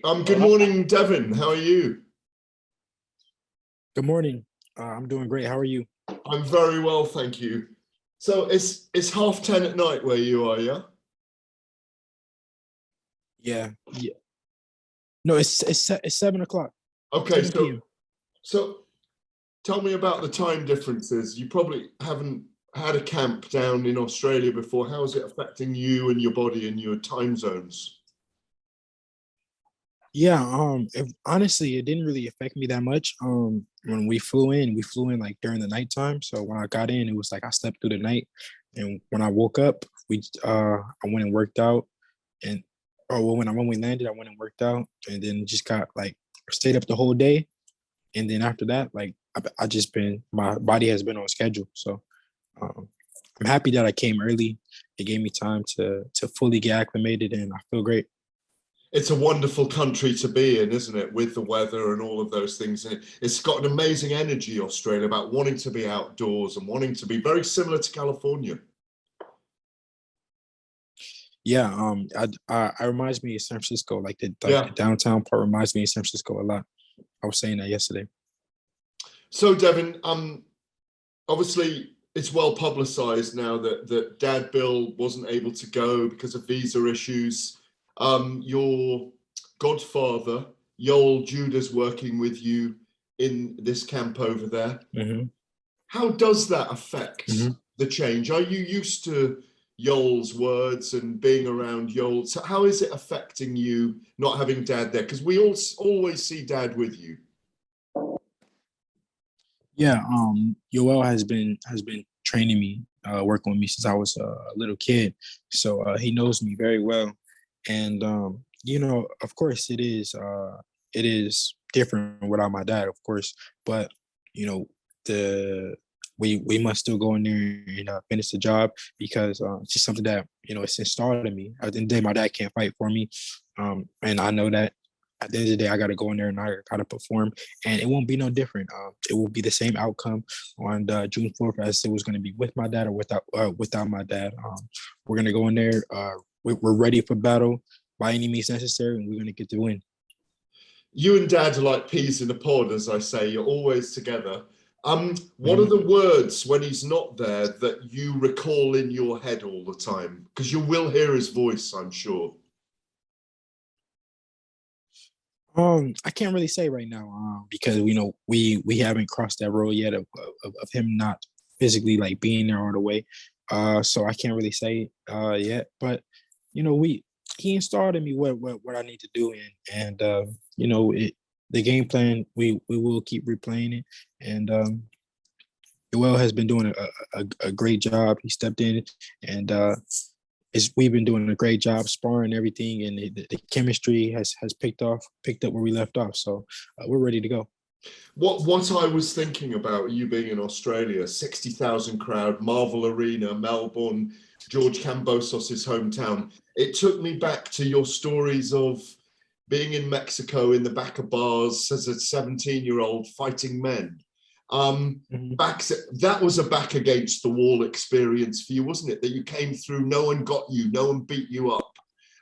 Good morning, Devin. How are you? Good morning. I'm doing great. How are you? I'm very well, thank you. So it's 10:30 at night where you are, yeah? Yeah. Yeah. No, it's 7 o'clock, Okay, 7 p.m. so tell me about the time differences. You probably haven't had a camp down in Australia before. How is it affecting you and your body and your time zones? Yeah. Honestly, it didn't really affect me that much. When we flew in like during the nighttime. So when I got in, it was like I slept through the night, and when I woke up, I went and worked out, and when we landed, I went and worked out, and then just got like stayed up the whole day, and then after that, like I just been my body has been on schedule. So Um, I'm happy that I came early. It gave me time to fully get acclimated, and I feel great. It's a wonderful country to be in, isn't it? With the weather and all of those things. And it's got an amazing energy, Australia, about wanting to be outdoors and wanting to be very similar to California. Yeah, I reminds me of San Francisco. Like the Yeah. downtown part reminds me of San Francisco a lot. I was saying that yesterday. So, Devin, obviously it's well publicized now that Dad Bill wasn't able to go because of visa issues. Your godfather, Yoel Judah's working with you in this camp over there. Hmm. How does that affect Hmm. the change? Are you used to Yoel's words and being around Yoel? So how is it affecting you not having Dad there? Because we all always see Dad with you. Yeah, Yoel has been training me, working with me since I was a little kid. So he knows me very well, and of course, it is different without my dad, of course. But you know, the we must still go in there and finish the job because it's just something that it's installed in me. At the end of the day, my dad can't fight for me, and I know that. At the end of the day, I got to go in there and I got to perform, and it won't be no different. It will be the same outcome on June 4th as it was going to be with my dad or without my dad. We're going to go in there. We're ready for battle by any means necessary, and we're going to get the win. You and Dad are like peas in a pod, as I say. You're always together. What are Mhm. the words when he's not there that you recall in your head all the time? Because you will hear his voice, I'm sure. I can't really say right now, because we haven't crossed that road yet of him not physically like being there all the way. So I can't really say yet, but we he installed in me what I need to do, and the game plan we will keep replaying it, and Joel has been doing a great job. He stepped in, and we've been doing a great job sparring everything, and the chemistry has picked up where we left off. So we're ready to go. What I was thinking about you being in Australia, 60,000 crowd, Marvel Arena, Melbourne, George Kambosos' hometown. It took me back to your stories of being in Mexico in the back of bars as a 17-year-old fighting men. Mhm. That was a back against the wall experience for you, wasn't it? That you came through, no one got you, no one beat you up.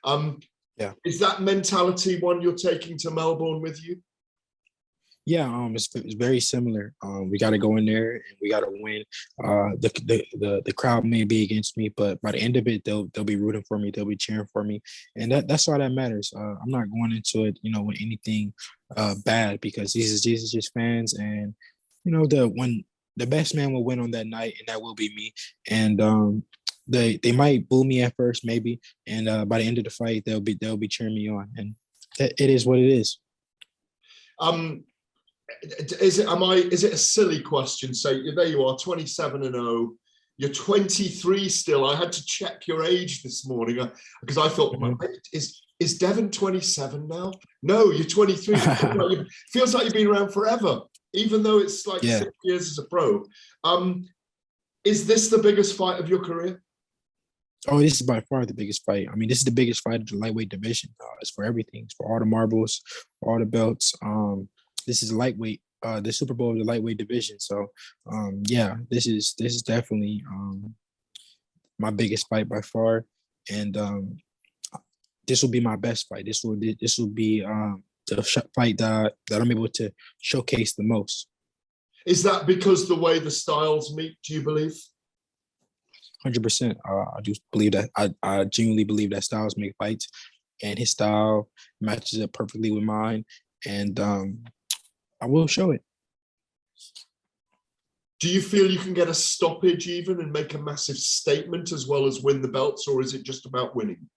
Um, Yeah. is that mentality one you're taking to Melbourne with you? Yeah, it's very similar. We got to go in there and we got to win. The crowd may be against me, but by the end of it, they'll be rooting for me. They'll be cheering for me, and that's all that matters. I'm not going into it, with anything bad because these are just fans, and when the best man will win on that night, and that will be me. And they might boo me at first, maybe, and by the end of the fight, they'll be cheering me on, and it is what it is. Um, is it a silly question? So there you are, 27-0. You're 23 still. I had to check your age this morning because I thought, Mhm. is Devin 27 now? No, you're 23. Feels like you've been around forever, even though it's like Yeah. 6 years as a pro. Um, is this the biggest fight of your career? Oh, this is by far the biggest fight. I mean, this is the biggest fight of the lightweight division. It's for everything. It's for all the marbles, for all the belts. This is lightweight. The Super Bowl of the lightweight division. So, yeah, this is definitely my biggest fight by far, and this will be my best fight. This will be the fight that I'm able to showcase the most. Is that because the way the styles meet, do you believe? 100%. I do believe that. I genuinely believe that styles make fights, and his style matches up perfectly with mine, and I will show it. Do you feel you can get a stoppage even and make a massive statement as well as win the belts, or is it just about winning?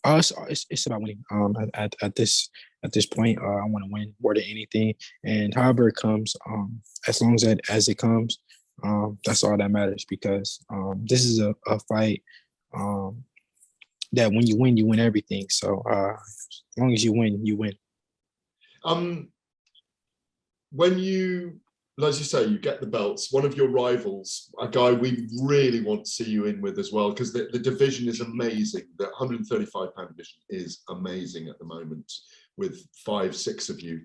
It's about winning. At this point, I want to win more than anything, and however it comes, as long as it comes, that's all that matters. Because this is a fight that when you win everything. So as long as you win, you win. When you, as you say, you get the belts, one of your rivals, a guy we really want to see you in with as well, because the division is amazing. The 135-pound division is amazing at the moment with 5-6 of you,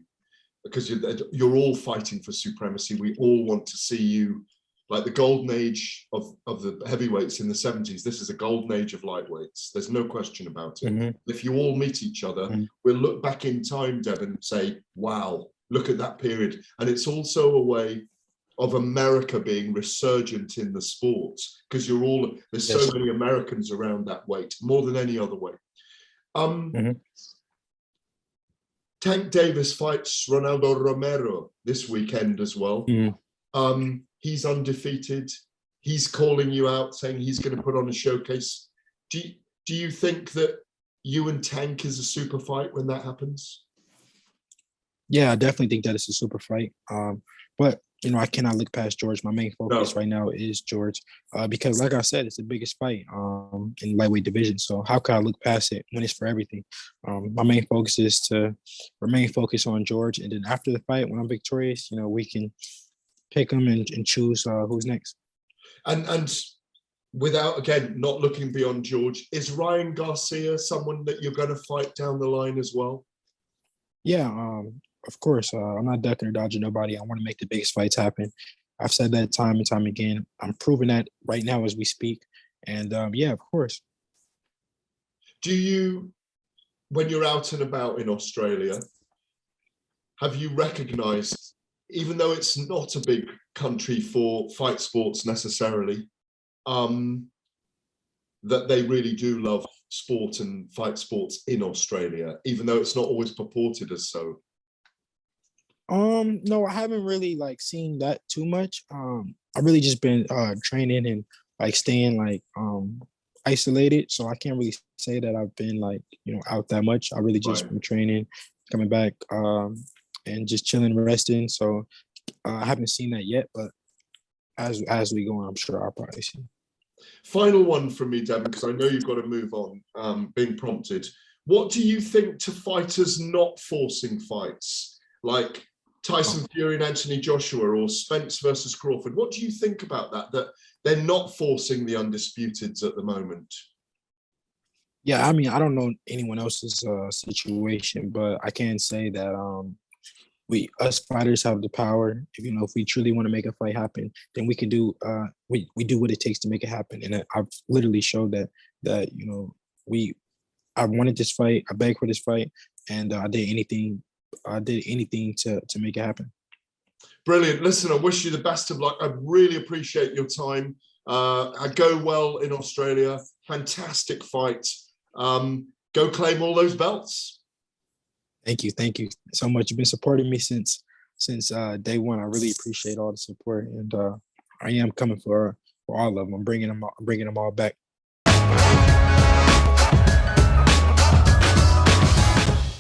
because you're all fighting for supremacy. We all want to see you, like the golden age of the heavyweights in the 70s. This is a golden age of lightweights. There's no question about it. Mm-hmm. If you all meet each other, we'll look back in time, Devin, and say, wow, look at that period. And it's also a way of America being resurgent in the sport, because there's so many Americans around that weight, more than any other weight. Tank Davis fights Ronaldo Romero this weekend as well. He's undefeated. He's calling you out, saying he's going to put on a showcase. Do you think that you and Tank is a super fight when that happens? Yeah, I definitely think that it's a super fight. But I cannot look past George. My main focus right now is George, because, like I said, it's the biggest fight in lightweight division. So how can I look past it when it's for everything? My main focus is to remain focused on George, and then after the fight, when I'm victorious, we can pick him and choose who's next. And without, again, not looking beyond George, is Ryan Garcia someone that you're going to fight down the line as well? Yeah, of course. I'm not ducking or dodging nobody. I want to make the biggest fights happen. I've said that time and time again. I'm proving that right now as we speak. And yeah, of course. Do you, when you're out and about in Australia, have you recognized, even though it's not a big country for fight sports necessarily, that they really do love sport and fight sports in Australia, even though it's not always purported as so? No, I haven't really seen that too much. I've really just been training and staying isolated. So I can't really say that I've been out that much. I really just been training, coming back, and just chilling, resting. So I haven't seen that yet, but as we go on, I'm sure I'll probably see. Final one from me, Devin, because I know you've got to move on, being prompted. What do you think to fighters not forcing fights, like Tyson Fury and Anthony Joshua, or Spence versus Crawford? What do you think about that they're not forcing the undisputeds at the moment? Yeah, I mean, I don't know anyone else's situation, but I can say that us fighters have the power. If we truly want to make a fight happen, then we can do we do what it takes to make it happen. And I've literally showed that I wanted this fight, I begged for this fight, and I did anything to make it happen. Brilliant. Listen, I wish you the best of luck. I really appreciate your time. I go well in Australia. Fantastic fight. Go claim all those belts. Thank you so much. You've been supporting me since day one. I really appreciate all the support, and I am coming for all of them. I'm bringing them all back.